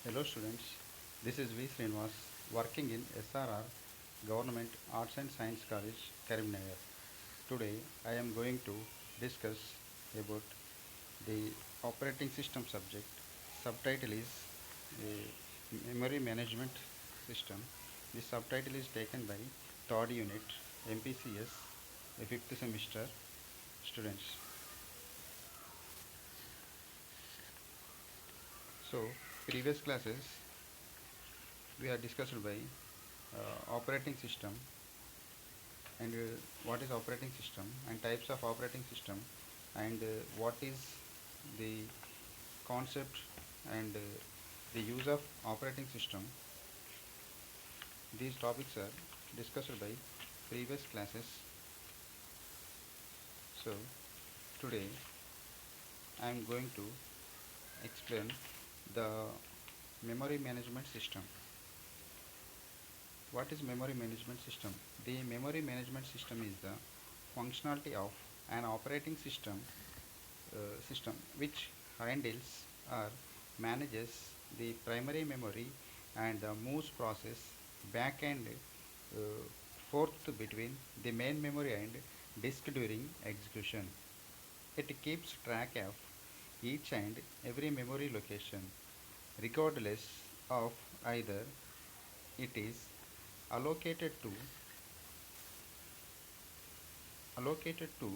Hello students, this is V. Srinivas working in SRR Government Arts and Science College, Karimnagar. Today I am going to discuss about the operating system subject. Subtitle is Memory Management System. This subtitle is taken by third unit MPCS, a fifth semester students. So previous classes we are discussed by operating system and what is operating system and types of operating system and what is the concept and the use of operating system. These topics are discussed by previous classes. So today I am going to explain the memory management system. What is memory management system? The memory management system is the functionality of an operating system which handles or manages the primary memory and moves process back and uh, forth between the main memory and disk during execution. It keeps track of each and every memory location regardless of either it is allocated to allocated to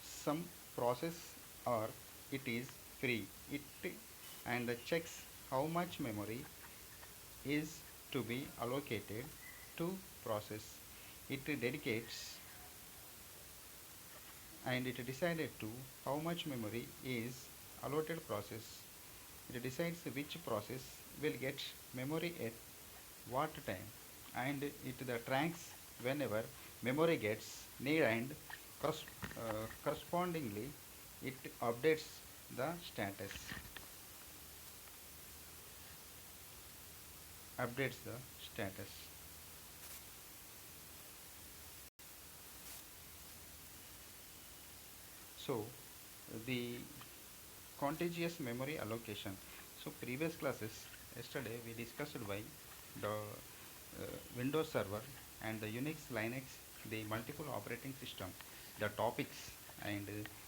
some process or it is free. It and checks how much memory is to be allocated to process. It dedicates and it decided to how much memory is allotted process. It decides which process will get memory at what time and it the tracks whenever memory gets need and correspondingly it updates the status. So the contiguous memory allocation. So previous classes yesterday we discussed by the Windows Server and the Unix, Linux, the multiple operating system, the topics and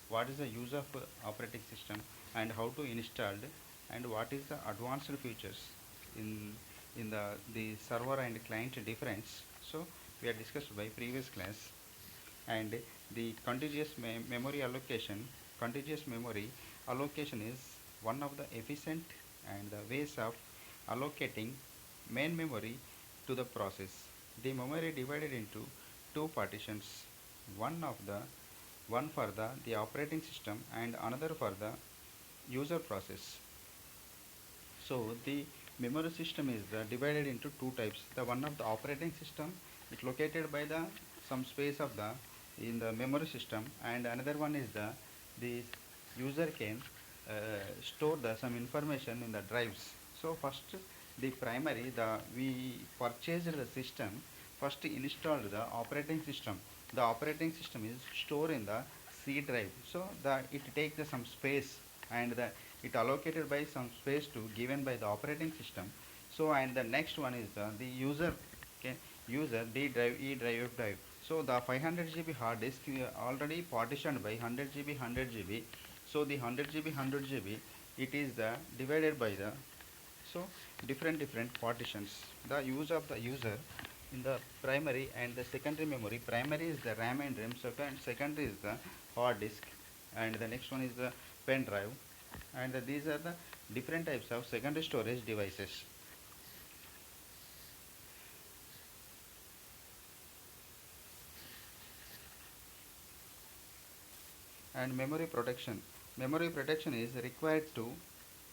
what is the use of operating system and how to install and what is the advanced features in the server and client difference. So we are discussed by previous class and the contiguous memory allocation is one of the efficient and the ways of allocating main memory to the process. The memory divided into two partitions, one of the one for the operating system and another for the user process. So the memory system is divided into two types. The one of the operating system is located by the some space of the in the memory system, and another one is the user can store the some information in the drives. So first the primary the we purchased the system, first installed the operating system. The operating system is stored in the C drive. So the it takes the some space and it allocated by some space to given by the operating system. So and the next one is the user can user D drive, E drive, F drive. So the 500 GB hard disk already partitioned by 100 GB, 100 GB. So the 100 GB, 100 GB it is the divided by the so different partitions. The use of the user in the primary and the secondary memory. Primary is the RAM and RAM. Secondary is the hard disk, and the next one is the pen drive. And these are the different types of secondary storage devices. And memory protection is required to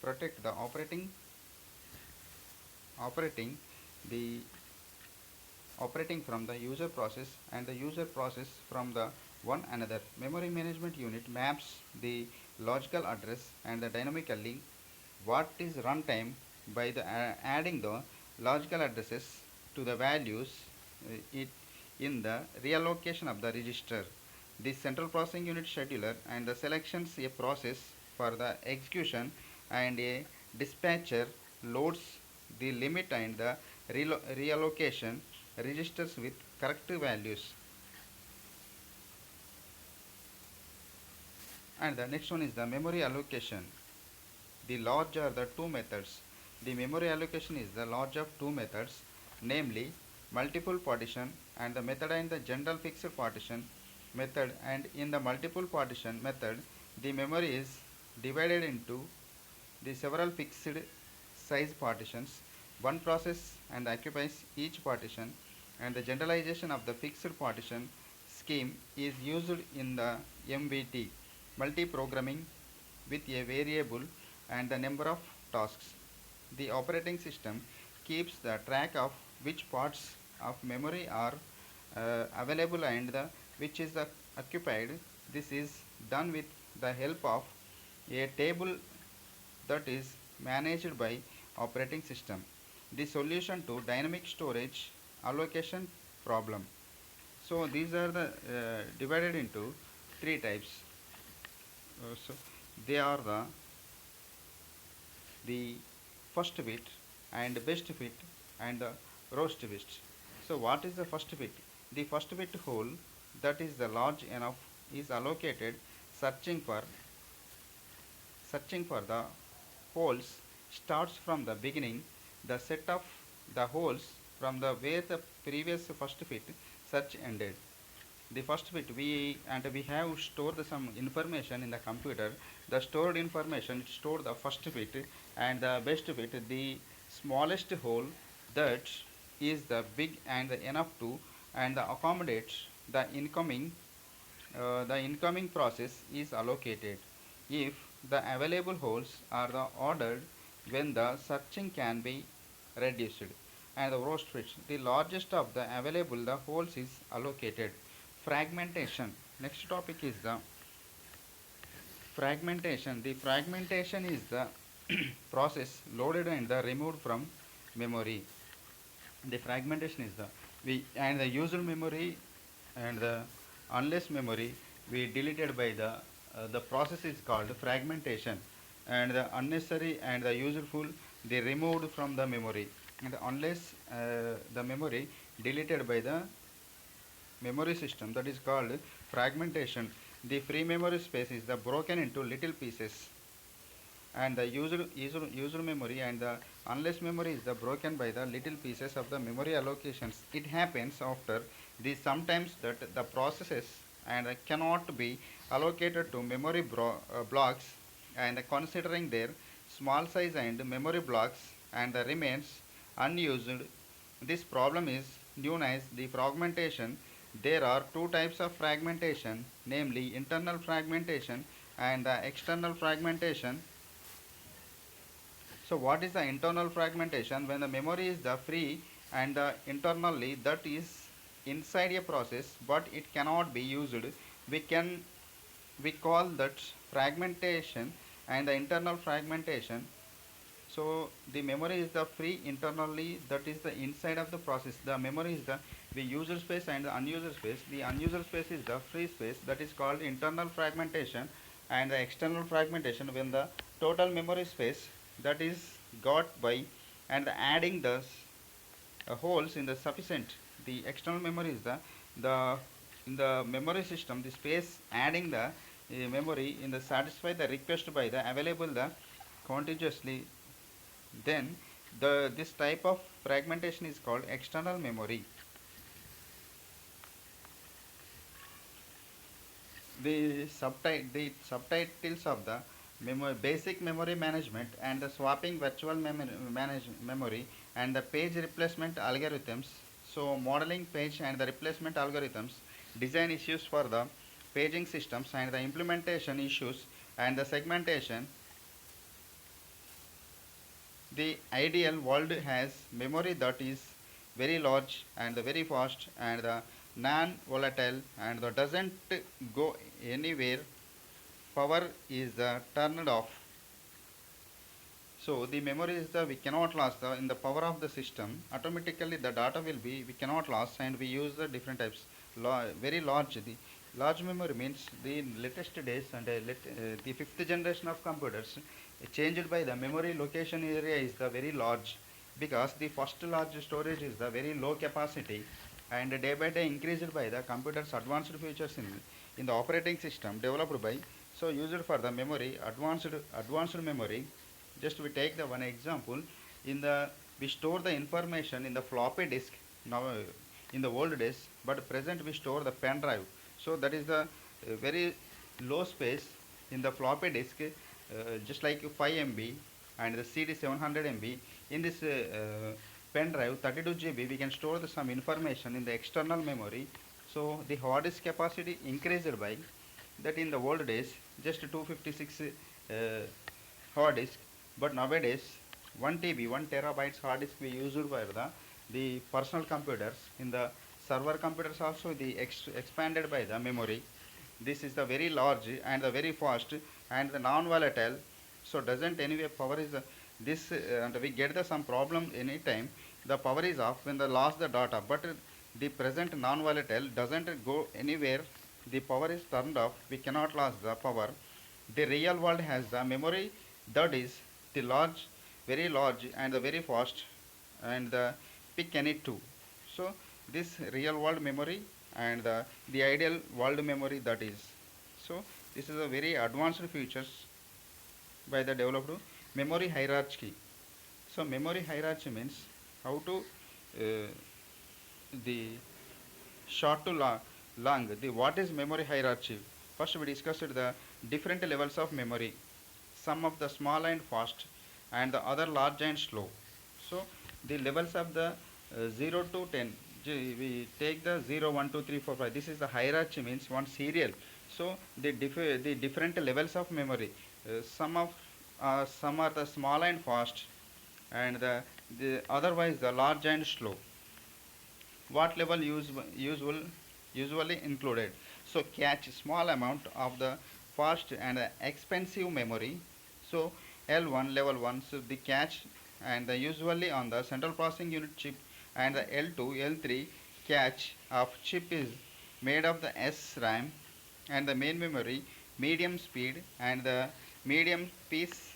protect the operating the operating from the user process and the user process from the one another. Memory management unit maps the logical address and the dynamically what is runtime by the adding the logical addresses to the values it in the reallocation of the register. The central processing unit scheduler and the selections a process for the execution and a dispatcher loads the limit and the reallocation registers with correct values. And the next one is the memory allocation. The large are the two methods. The memory allocation is the large of two methods, namely multiple partition and the method and the general fixed partition method. And in the multiple partition method, the memory is divided into the several fixed size partitions. One process and occupies each partition, and the generalization of the fixed partition scheme is used in the MVT multi-programming with a variable and the number of tasks. The operating system keeps the track of which parts of memory are available and which is occupied. This is done with the help of a table that is managed by operating system. The solution to dynamic storage allocation problem. So these are the divided into three types. So they are the first bit and best bit and the roast bit. So what is the first bit? The first bit whole that is the large enough is allocated searching for the holes starts from the beginning. The set of the holes from the where the previous first bit search ended. The first bit we have stored some information in the computer. The stored information store the first bit and the best bit, the smallest hole that is the big and enough to and accommodate the incoming process is allocated. If the available holes are the ordered when the searching can be reduced, and the roast bits, the largest of the available the holes is allocated. Fragmentation. Next topic is the fragmentation. The fragmentation is the process loaded and the removed from memory. The fragmentation is the user memory and the unless memory we deleted by the process is called fragmentation, and the unnecessary and the useful they removed from the memory, and unless the memory deleted by the memory system, that is called fragmentation. The free memory space is the broken into little pieces, and the user memory and the unless memory is the broken by the little pieces of the memory allocations. It happens after the sometimes that the processes and cannot be allocated to memory blocks, and considering their small size and memory blocks and the remains unused. This problem is known as the fragmentation. There are two types of fragmentation, namely internal fragmentation and the external fragmentation. So what is the internal fragmentation? When the memory is the free and internally that is inside a process but it cannot be used, we can we call that fragmentation. And the internal fragmentation, so the memory is the free internally, that is the inside of the process. The memory is the user space and the unused space. The unused space is the free space, that is called internal fragmentation. And the external fragmentation, when the total memory space that is got by and adding the holes in the sufficient. The external memory is the in the memory system the space adding the memory in the satisfy the request by the available the contiguously. Then the this type of fragmentation is called external memory. The subtitles of the basic memory management and the swapping virtual memory and the page replacement algorithms. So modeling page and the replacement algorithms, design issues for the paging systems and the implementation issues and the segmentation. The ideal world has memory that is very large and very fast and non-volatile and doesn't go anywhere. Power is turned off. So the memory is we cannot lose in the power of the system. Automatically the data will be we cannot lose, and we use the different types. Very large Large memory means the latest days and the fifth generation of computers changed by the memory location area is the very large, because the first large storage is the very low capacity, and day by day increased by the computer's advanced features in the operating system developed by, so used for the memory advanced memory. Just we take the one example. In the We store the information in the floppy disk now, in the old days, but present we store the pen drive. So that is the very low space in the floppy disk, just like 5 MB and the CD 700 MB. In this pen drive 32 GB, we can store some information in the external memory. So the hard disk capacity increased by that. In the old days, just 256 hard disk, but nowadays 1 TB, 1 terabytes hard disk we used for the personal computers. In the server computers also the expanded by the memory. This is the very large and the very fast and the non-volatile. So doesn't anyway power is this and we get the some problem anytime. The power is off when the lost the data, but the present non-volatile doesn't go anywhere. The power is turned off. We cannot lose the power. The real world has the memory that is the large, very large and the very fast and the pick any two. So this real world memory and the ideal world memory that is. So this is a very advanced features by the developed memory hierarchy. So memory hierarchy means how to the short to long. The what is memory hierarchy? First we discussed the different levels of memory. Some of the small and fast, and the other large and slow. So the levels of the 0 to 10. We take the 0, 1, 2, 3, 4, 5. This is the hierarchy means one serial. So the different levels of memory. Some are the small and fast, and the otherwise the large and slow. What level usually included? So catch small amount of the fast and expensive memory. So L1 level 1, so the cache and the usually on the central processing unit chip, and the L2 L3 cache of chip is made of the SRAM, and the main memory medium speed, and the medium piece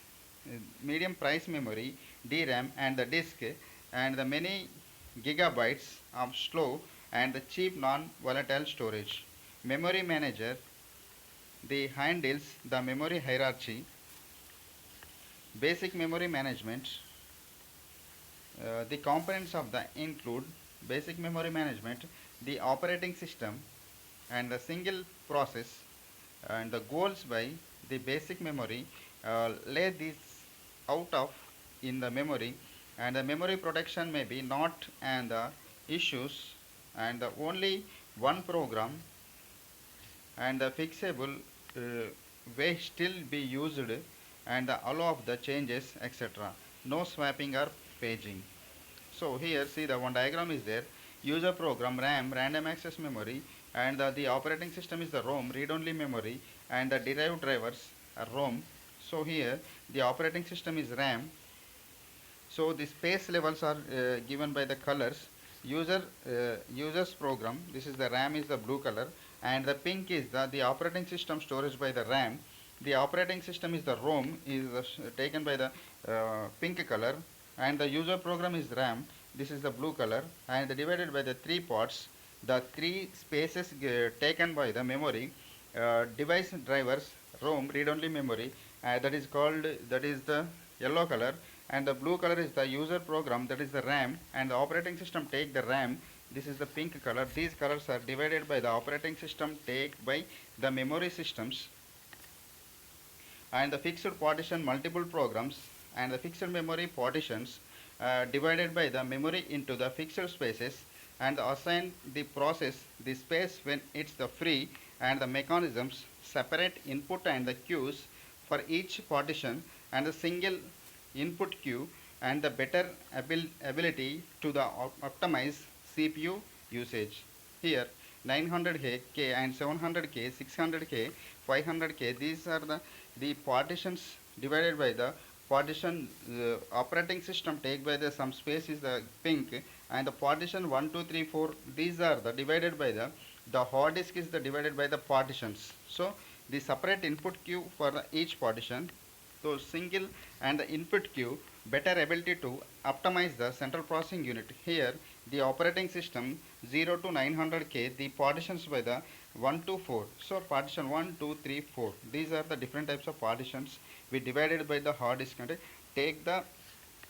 medium price memory DRAM, and the disk, and the many gigabytes of slow and the cheap non-volatile storage. Memory manager, the handles the memory hierarchy. Basic memory management, the components of the include basic memory management, the operating system and the single process, and the goals by the basic memory lay this out of in the memory, and the memory protection may be not and the issues, and the only one program and the fixable uh, way still be used, and the allow of the changes, etc. No swapping or paging. So here see the one diagram is there. User program RAM, random access memory, and the operating system is the ROM, read-only memory, and the derived drivers are ROM. So here the operating system is RAM. So the space levels are given by the colors. User's program, this is the RAM is the blue color, and the pink is the operating system storage by the RAM. The operating system is the ROM is taken by the pink color, and the user program is RAM, this is the blue color, and divided by the three parts. The three spaces taken by the memory, device drivers, ROM, read-only memory, that is the yellow color, and the blue color is the user program, that is the RAM, and the operating system take the RAM, this is the pink color. These colors are divided by the operating system take by the memory systems, and the fixed partition multiple programs, and the fixed memory partitions divided by the memory into the fixed spaces, and assign the process the space when it's the free, and the mechanisms separate input and the queues for each partition, and the single input queue, and the better ability to the optimize CPU usage. Here 900K and 700K, 600K, 500K, these are the partitions divided by the partition operating system take by the some space is the pink, and the partition 1 2 3 4, these are the divided by the hard disk is the divided by the partitions. So the separate input queue for the each partition. So single and the input queue better ability to optimize the central processing unit. Here the operating system 0 to 900K, the partitions by the 1 to 4. So partition 1, 2, 3, 4. These are the different types of partitions we divided by the hard disk. And take the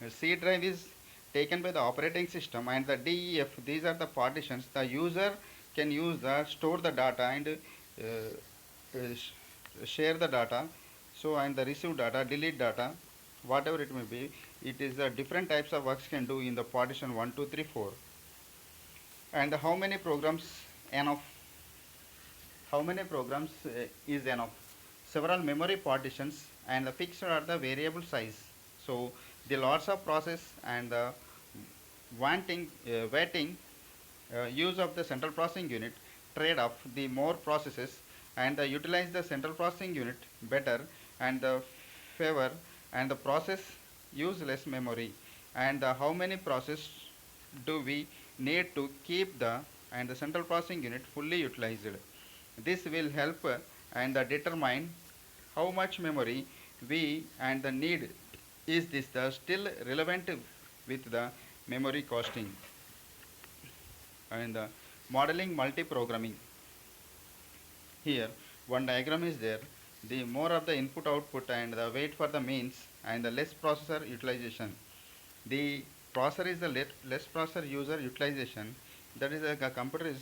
C drive is taken by the operating system, and the DEF, these are the partitions the user can use the store the data and share the data. So and the receive data, delete data, whatever it may be, it is the different types of works can do in the partition 1, 2, 3, 4. And how many programs enough? How many programs is enough? Several memory partitions and the fixed are the variable size. So the lots of process and the waiting use of the central processing unit trade off the more processes and utilize the central processing unit better and the favor and the process use less memory. And how many process do we need to keep the and the central processing unit fully utilized? This will help and determine how much memory we and the need. Is this the still relevant with the memory costing? And modeling multi-programming. Here one diagram is there. The more of the input output and the wait for the means and the less processor utilization. The processor is the less processor user utilization. That is a computer is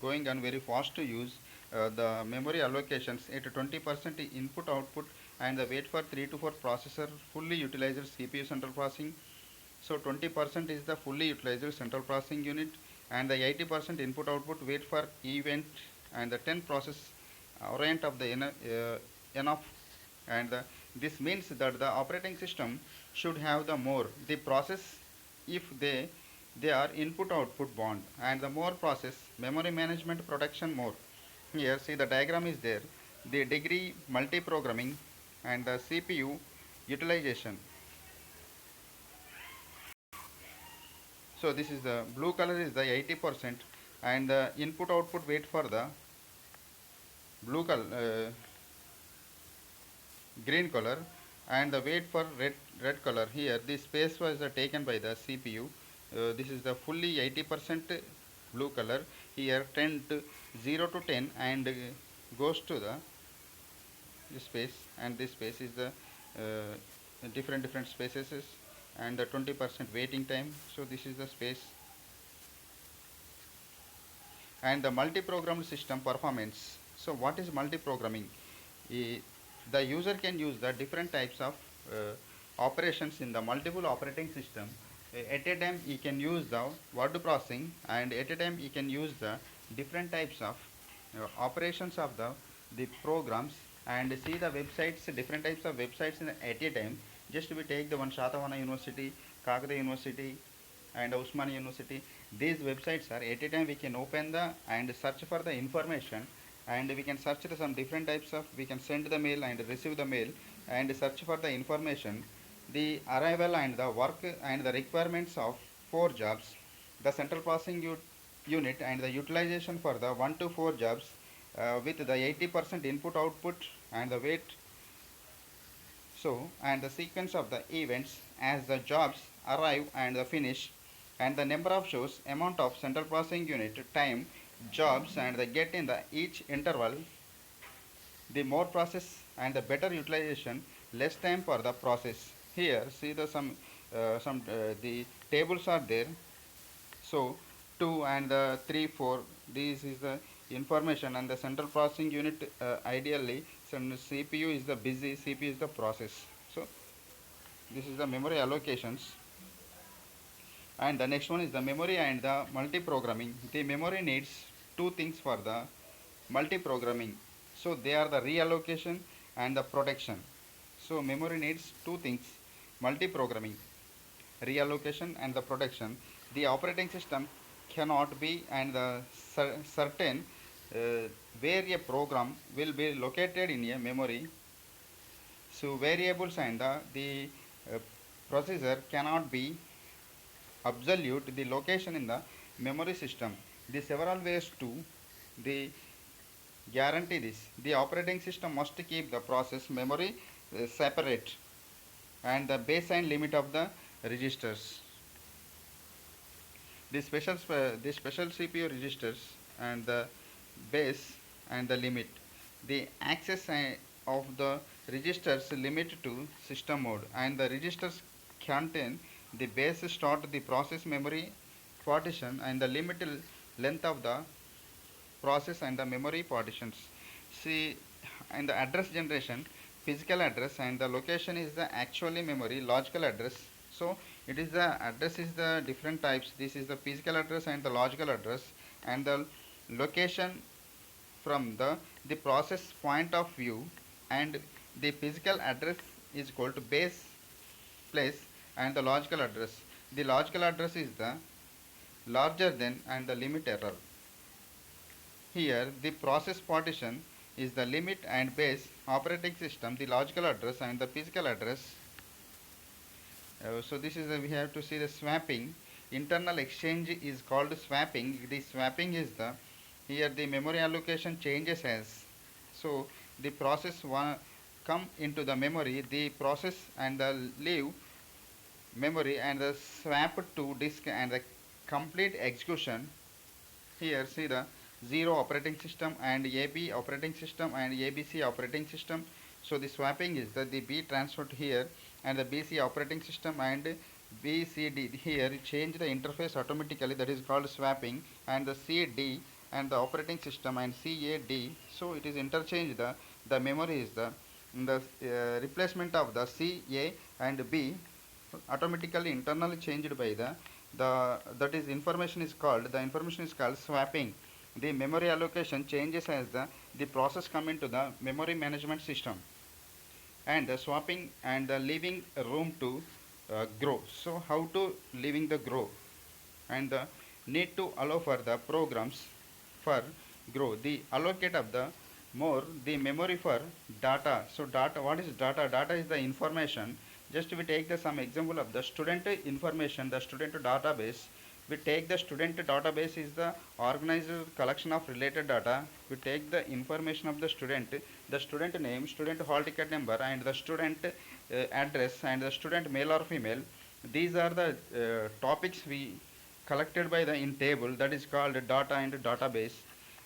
going on very fast to use the memory allocations at 20% input output and the wait for 3 to 4 processor fully utilized CPU central processing. So 20% is the fully utilized central processing unit, and the 80% input output wait for event, and the 10 process orient of the enough. And this means that the operating system should have the more the process if they are input output bond, and the more process memory management protection more. Here see the diagram is there, the degree multi-programming and the CPU utilization. So this is the blue color is the 80% and the input output wait for the blue color green color, and the wait for red color. Here this space was taken by the CPU. This is the fully 80% blue color. Here 10 to 0 to 10 and goes to the this space, and this space is the different spaces and the 20% waiting time. So this is the space. And the multi-programmed system performance. So what is multi-programming? The user can use the different types of operations in the multiple operating system. At a time he can use the word processing, and at a time he can use the different types of operations of the programs, and see the websites, different types of websites at a time. Just we take the one Shatavana University, Kakade University, and Usmania University. These websites are at a time we can open the and search for the information, and we can search the some different types of, we can send the mail and receive the mail and search for the information, the arrival and the work and the requirements of 4 jobs, the central processing unit and the utilization for the 1 to 4 jobs with the 80% input output and the wait. So and the sequence of the events as the jobs arrive and the finish, and the number of shows, amount of central processing unit, time, jobs and the get in the each interval. The more process and the better utilization, less time for the process. Here see the some the tables are there. So 2 and the 3, 4, this is the information, and the central processing unit ideally some CPU is the busy, CPU is the process. So this is the memory allocations. And the next one is the memory and the multi-programming. The memory needs two things for the multi-programming. So they are the reallocation and the protection. So memory needs two things: multi-programming, reallocation and the protection. The operating system cannot be and the certain where a program will be located in a memory. So variables and the processor cannot be absolute the location in the memory system. The several ways to the guarantee this. The operating system must keep the process memory separate and the baseline limit of the registers. The special CPU registers and the base and the limit. The access of the registers limit to system mode, and the registers contain the base start the process memory partition and the limit length of the process and the memory partitions. See, in the address generation, physical address and the location is the actually memory logical address. So it is the address is the different types. This is the physical address and the logical address, and the location from the process point of view, and the physical address is equal to base place and the logical address. The logical address is the larger than and the limit error. Here, the process partition is the limit and base operating system, the logical address and the physical address. So this is we have to see the swapping. Internal exchange is called swapping. The swapping is the here the memory allocation changes as so the process one come into the memory, the process and the leave memory and the swap to disk and the complete execution. Here see the 0 operating system and AB operating system and ABC operating system. So the swapping is that the B transferred here and the BC operating system and BCD here change the interface automatically, that is called swapping, and the CD and the operating system and CAD. So it is interchange the memory is the replacement of the CA and B automatically internally changed by the that is information is called swapping. The memory allocation changes as the process come into the memory management system, and the swapping and the leaving room to grow. So how to leaving the grow, and the need to allow for the programs for grow the allocate of the more the memory for data. So data, what is data? Data is the information. Just we take the some example of the student information, the student database. We take the student database is the organized collection of related data. We take the information of the student name, student hall ticket number, and the student address, and the student male or female. These are the topics we collected by the in table, that is called data and database,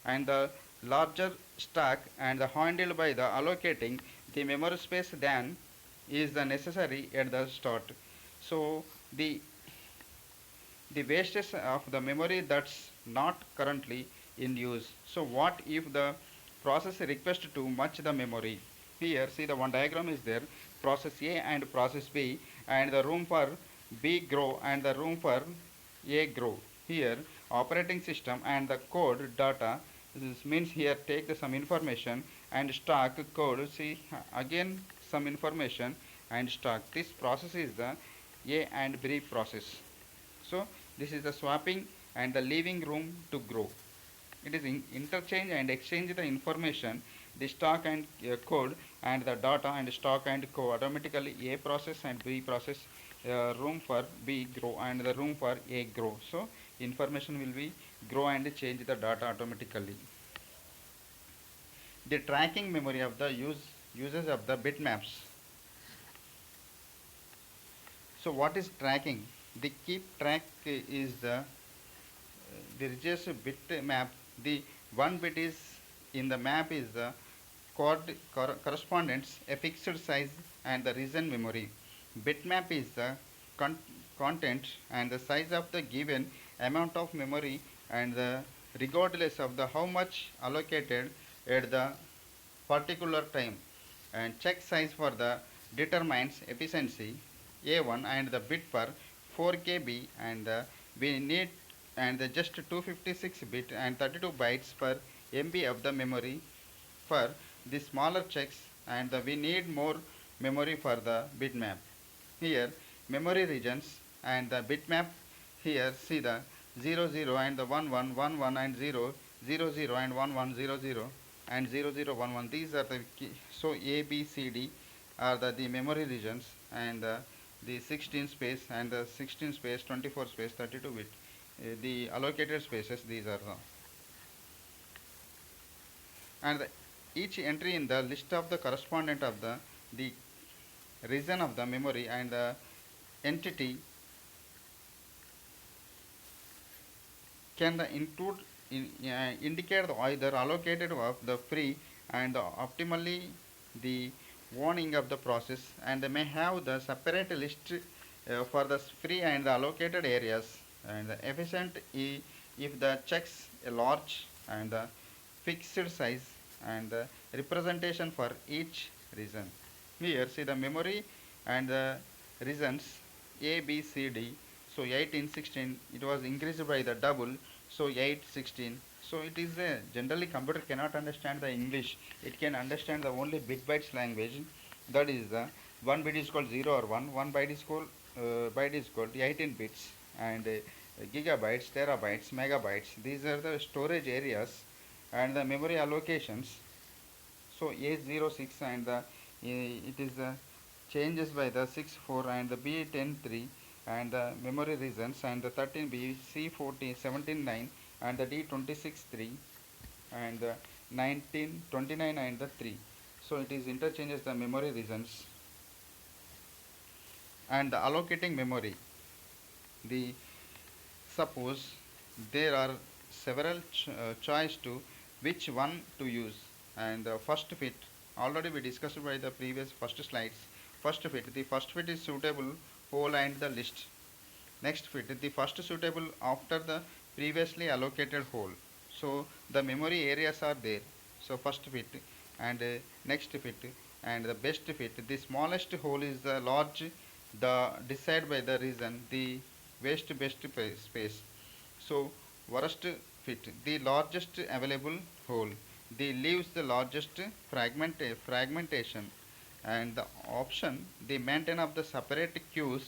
and the larger stack and the handled by the allocating the memory space than is the necessary at the start. So the wastage of the memory that's not currently in use. So what if the process requests too much the memory? Here see the one diagram is there, process A and process B, and the room for B grow and the room for A grow. Here operating system and the code data, this means here take the some information and stock code, see again some information and stock. This process is the A and B process. So this is the swapping and the leaving room to grow. It is interchange and exchange the information, the stock and code and the data and stock and code automatically A process and B process, room for B grow and the room for A grow. So information will be grow and change the data automatically. The tracking memory of the uses of the bitmaps. So what is tracking? The keep track is the richest bit map. The one bit is in the map is the correspondence, a fixed size and the region memory. Bitmap is the con- content and the size of the given amount of memory, and the regardless of the how much allocated at the particular time. And check size for the determines efficiency A1 and the bit for 4 KB, and we need and the just 256 bit and 32 bytes per MB of the memory for the smaller checks, and we need more memory for the bitmap. Here memory regions and the bitmap, here see the 00 and the 1111 and 000 and 1100 and 0011, these are the key. So A B C D are the memory regions, and the 16 space and the 16 space 24 space 32 bit, the allocated spaces, these are the. and each entry in the list of the correspondent of the region of the memory and the entity can the include indicate either allocated of the free and optimally the warning of the process, and they may have the separate list for the free and the allocated areas, and the efficient if the checks a large and the fixed size and the representation for each region. Here see the memory and the regions A, B, C, D. So 8 in 16 it was increased by the double, so 8 16. So it is a generally computer cannot understand the English, it can understand the only bit bytes language. That is the one bit is called 0 or 1 byte is called 18 bits, and gigabytes, terabytes, megabytes, these are the storage areas and the memory allocations. So A06 and the it is changes by the 64 and the B103 and the memory regions, and the 13B C14 17 9 and the D26 3 and the 19 29 and the 3. So it is interchanges the memory regions and the allocating memory. The suppose there are several choice to which one to use, and the first fit already we discussed by the previous first slides. First fit, the first fit is suitable whole and the list. Next fit, the first suitable after the previously allocated whole. So the memory areas are there. So first fit and next fit and the best fit. The smallest whole is the large, the decided by the reason the waste best space. So worst fit, the largest available whole. The leaves the largest fragmentation, and the option the maintain of the separate queues.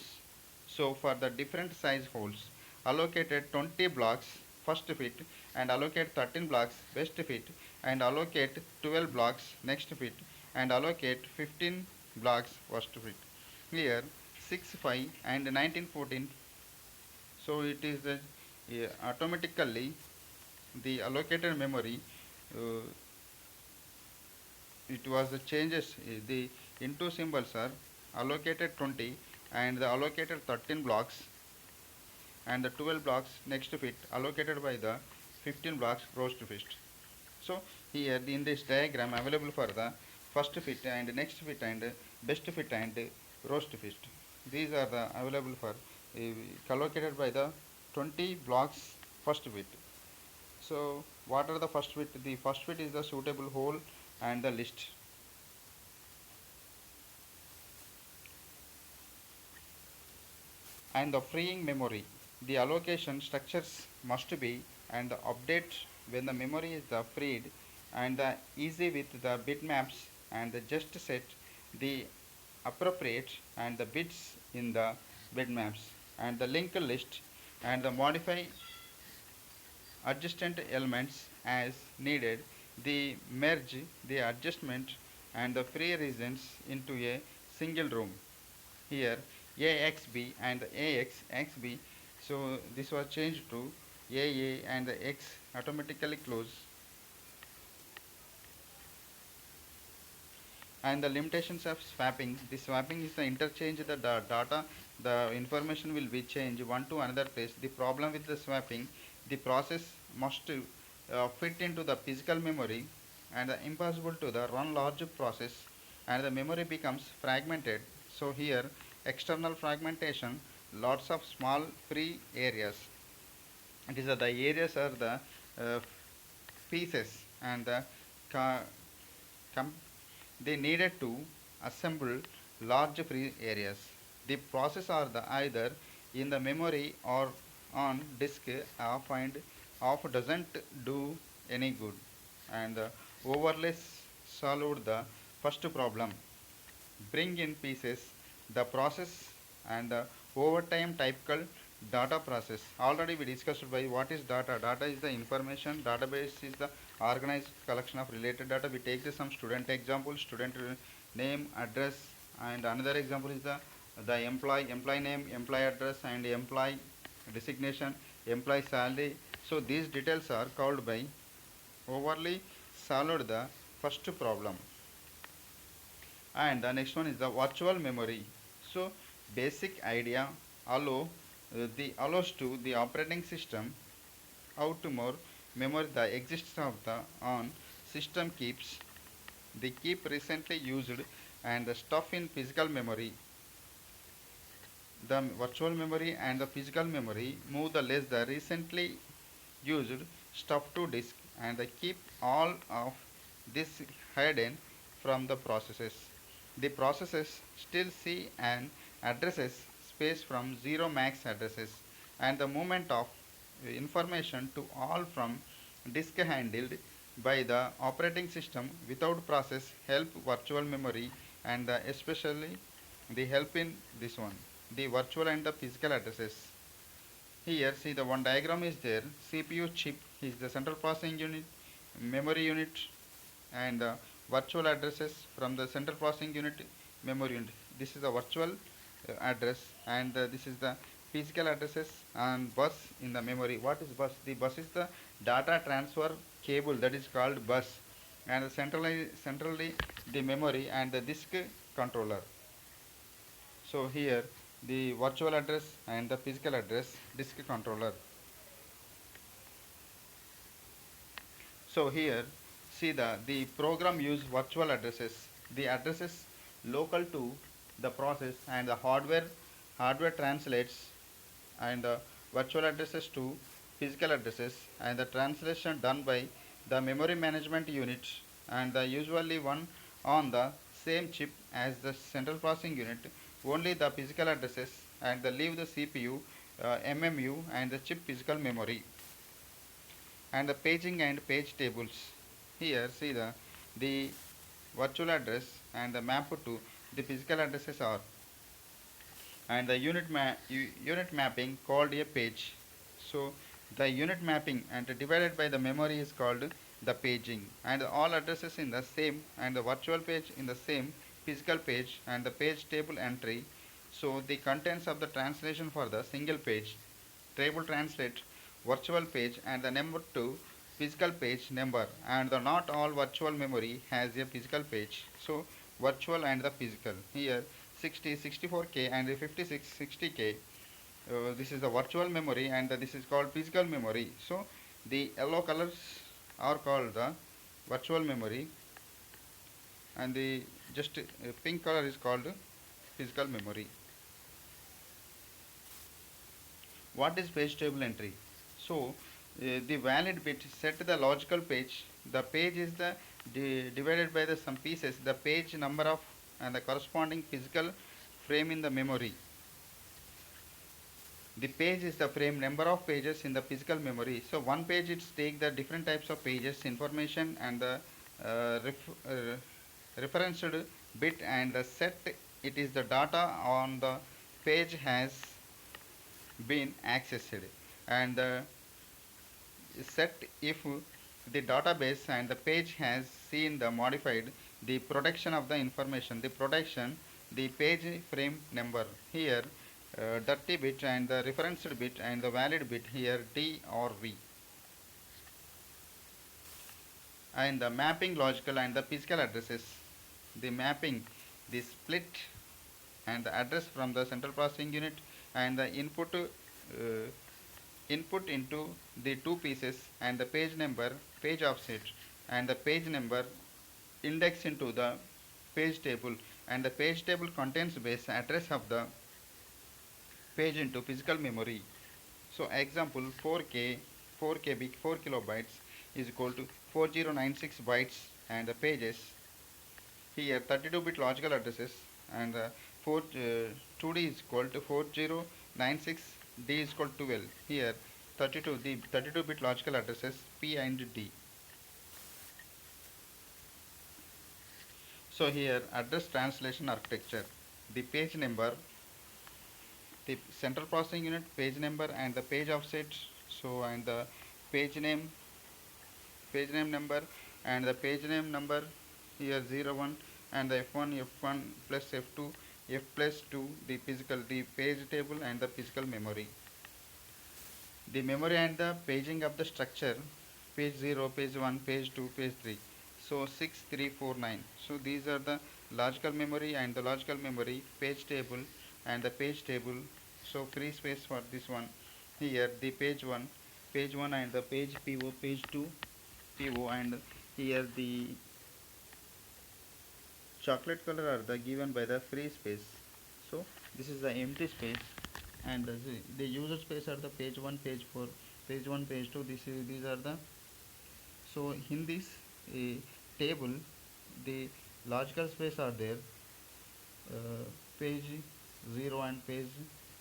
So for the different size holes, allocated 20 blocks first fit and allocate 13 blocks best fit and allocate 12 blocks next fit and allocate 15 blocks worst fit. Here 6 5 and 1914. So it is automatically the allocated memory, uh, it was the changes, the into symbols are allocated 20 and the allocated 13 blocks and the 12 blocks next fit allocated by the 15 blocks roast fit. So here in this diagram available for the first fit and next fit and best fit and roast fit. These are the available for allocated by the 20 blocks first fit. So what are the first fit? The first fit is the suitable whole and the list. And the freeing memory. The allocation structures must be and the update when the memory is freed, and the easy with the bitmaps and the just set the appropriate and the bits in the bitmaps and the linked list and the modify adjacent elements as needed, the merge the adjustment and the free regions into a single room. Here AXB and AXXB, so this was changed to AA and the X automatically close. And the limitations of swapping, the swapping is the interchange the data, the information will be changed one to another place. The problem with the swapping, the process must fit into the physical memory and impossible to the run large process, and the memory becomes fragmented. So here external fragmentation, lots of small free areas. It is the areas are the uh, pieces and the com- they needed to assemble large free areas. The process are the either in the memory or on disk off, and off doesn't do any good. And the overlays solved the first problem. Bring in pieces the process and the overtime typical data process. Already we discussed by what is data. Data is the information, database is the organized collection of related data. We take some student example, student name, address, and another example is the employee name, employee address, and employee designation, employee salary. So these details are called by overly solved the first problem. And the next one is the virtual memory. So basic idea allow the allows to the operating system how to more memory the existence of the on system keeps the keep recently used and the stuff in physical memory. The virtual memory and the physical memory move the less the recently used stuff to disk and they keep all of this hidden from the processes. The processes still see and addresses space from zero max addresses and the movement of information to all from disk handled by the operating system without process help virtual memory and especially the help in this one the virtual and the physical addresses. Here, see the one diagram is there. CPU chip is the central processing unit, memory unit, and the virtual addresses from the central processing unit, memory unit. This is the virtual address, and this is the physical addresses and bus in the memory. What is bus? The bus is the data transfer cable that is called bus, and centrally the memory and the disk controller. So here the virtual address and the physical address disk controller. So here see the program use virtual addresses. The addresses local to the process and the hardware translates and the virtual addresses to physical addresses and the translation done by the memory management unit and the usually one on the same chip as the central processing unit only the physical addresses and the leave the CPU, MMU and the chip physical memory and the paging and page tables. Here see the virtual address and the map to the physical addresses are and the unit mapping called a page. So the unit mapping and divided by the memory is called the paging and all addresses in the same and the virtual page in the same physical page and the page table entry. So the contents of the translation for the single page table translate virtual page and the number to physical page number and the not all virtual memory has a physical page. So virtual and the physical here 60 64k and 56 60k. This is the virtual memory and this is called physical memory. So the yellow colors are called the virtual memory and the just pink color is called physical memory. What is page table entry? So the valid bit set the logical page. The page is the divided by the some pieces the page number of and the corresponding physical frame in the memory. The page is the frame number of pages in the physical memory. So one page it take the different types of pages information and the referenced bit and the set it is the data on the page has been accessed and the set if the database and the page has seen the modified the protection of the information the protection the page frame number here dirty bit and the referenced bit and the valid bit here D or V and the mapping logical and the physical addresses the mapping the split and the address from the central processing unit and the input into the two pieces and the page number page offset and the page number index into the page table and the page table contains base address of the page into physical memory. So example 4 kilobytes is equal to 4096 bytes and the pages here 32-bit logical addresses and 2D is equal to 4096 D is equal to 12 here 32-bit logical addresses P and D. So here address translation architecture the page number the central processing unit page number and the page offset so and the page name number and the page name number here 01 and the F1 plus F2 F plus 2 the physical the page table and the physical memory. The memory and the paging of the structure page 0 page 1 page 2 page 3 So 6349. So these are the logical memory and the logical memory page table and the page table. So free space for this one. Here the page 1 and the page PO, page 2 PO, and here the chocolate color are the given by the free space. So this is the empty space, and the user space are the page 1, page 4, page 1, page 2. These are the, so in this table the logical space are there, page 0 and page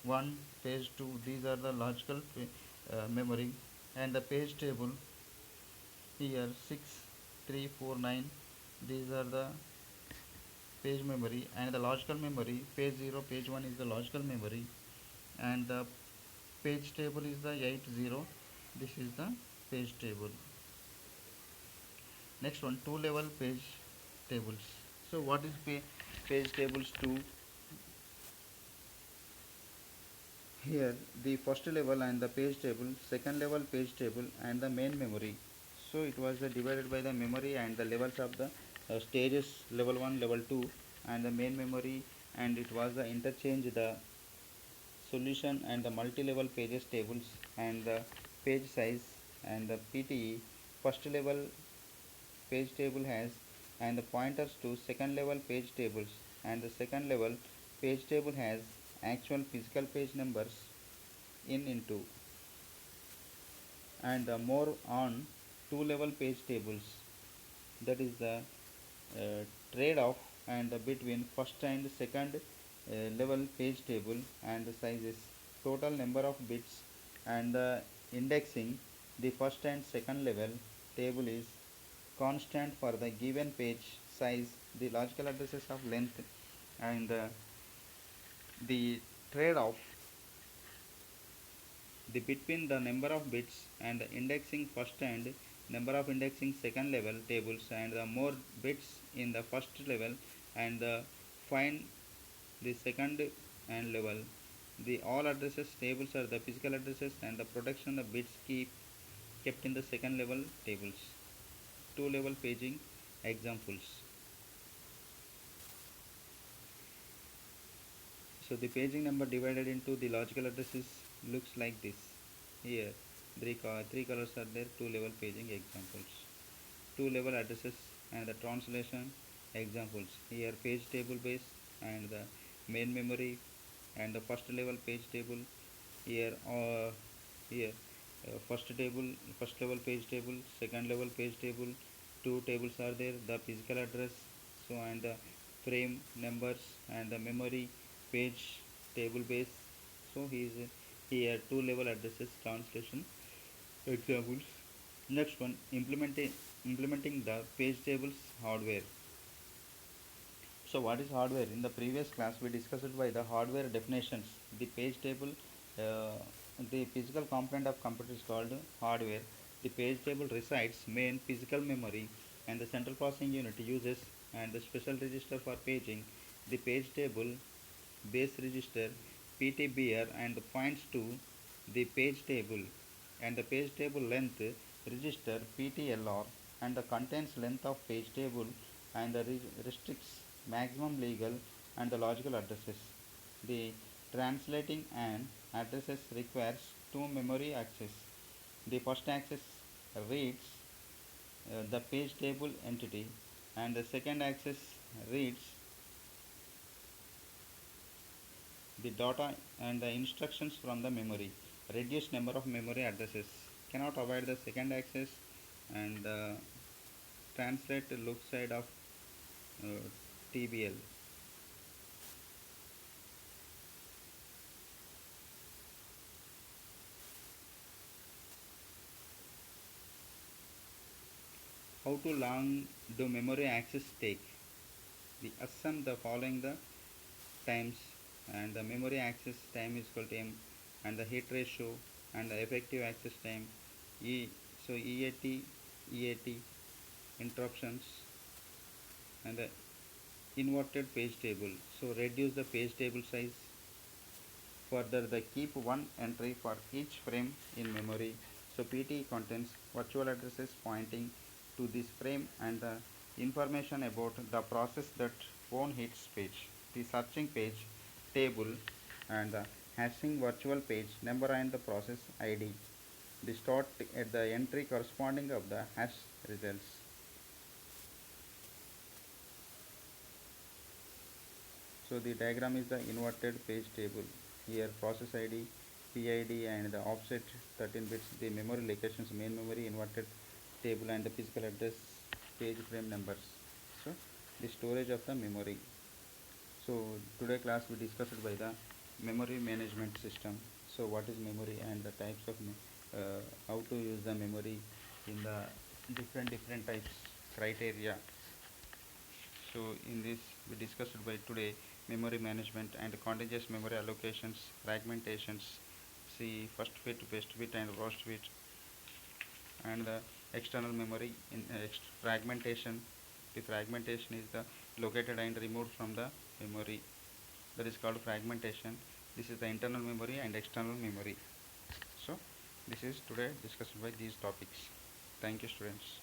1, page 2, these are the logical memory, and the page table here 6349, these are the page memory, and the logical memory page 0, page 1 is the logical memory, and the page table is the 80, this is the page table. Next one, two level page tables. So what is page tables 2? Here the first level and the page table, second level page table, and the main memory. So it was divided by the memory and the levels of the stages, level 1, level 2, and the main memory, and it was the interchange the solution and the multi-level pages tables and the page size, and the PTE first level page table has and the pointers to second level page tables, and the second level page table has actual physical page numbers in into, and more on two level page tables, that is the trade off and between first and second level page table, and the sizes, total number of bits, and the indexing, the first and second level table is constant for the given page size, the logical addresses of length, and the trade off the between the number of bits and the indexing first and number of indexing second level tables, and the more bits in the first level and the find the second and level, the all addresses tables are the physical addresses, and the protection of bits kept in the second level tables. Two level paging examples. So the paging number divided into the logical addresses looks like this. Here three colors are there. Two level paging examples. Two level addresses and the translation examples. Here page table base and the main memory, and the first level page table. Here here first level page table, second level page table. Two tables are there. The physical address, so, and the frame numbers, and the memory page table base. So here two level addresses translation examples. Next one, implementing the page tables hardware. So what is hardware? In the previous class we discussed by the hardware definitions. The page table, uh, the physical component of computer is called hardware. The page table resides main physical memory, and the central processing unit uses and the special register for paging. The page table base register PTBR and points to the page table, and the page table length register PTLR, and the contains length of page table, and the restricts maximum legal and the logical addresses. The translating and addresses requires two memory access. The first access reads the page table entity, and the second access reads the data and the instructions from the memory. Reduced number of memory addresses cannot avoid the second access, and translate the look side of uh, TBL. How to long do memory access take? We assume the following the times, and the memory access time is equal to M, and the hit ratio, and the effective access time E. So EAT interruptions, and the inverted page table. So reduce the page table size. Further, they keep one entry for each frame in memory. So PT contains virtual addresses pointing to this frame, and the information about the process that won't hits page, the searching page, table, and the hashing virtual page number and the process ID. The start at the entry corresponding of the hash results. So the diagram is the inverted page table. Here process ID, PID and the offset 13 bits, the memory locations, main memory, inverted table and the physical address, page frame numbers. So the storage of the memory. So today class we discussed by the memory management system. So what is memory and the types of how to use the memory in the different types criteria. So in this we discussed by today memory management and continuous memory allocations, fragmentations, see first fit, best fit and worst fit, and the external memory in fragmentation. The fragmentation is the located and removed from the memory, that is called fragmentation. This is the internal memory and external memory. So this is today discussed by these topics. Thank you students.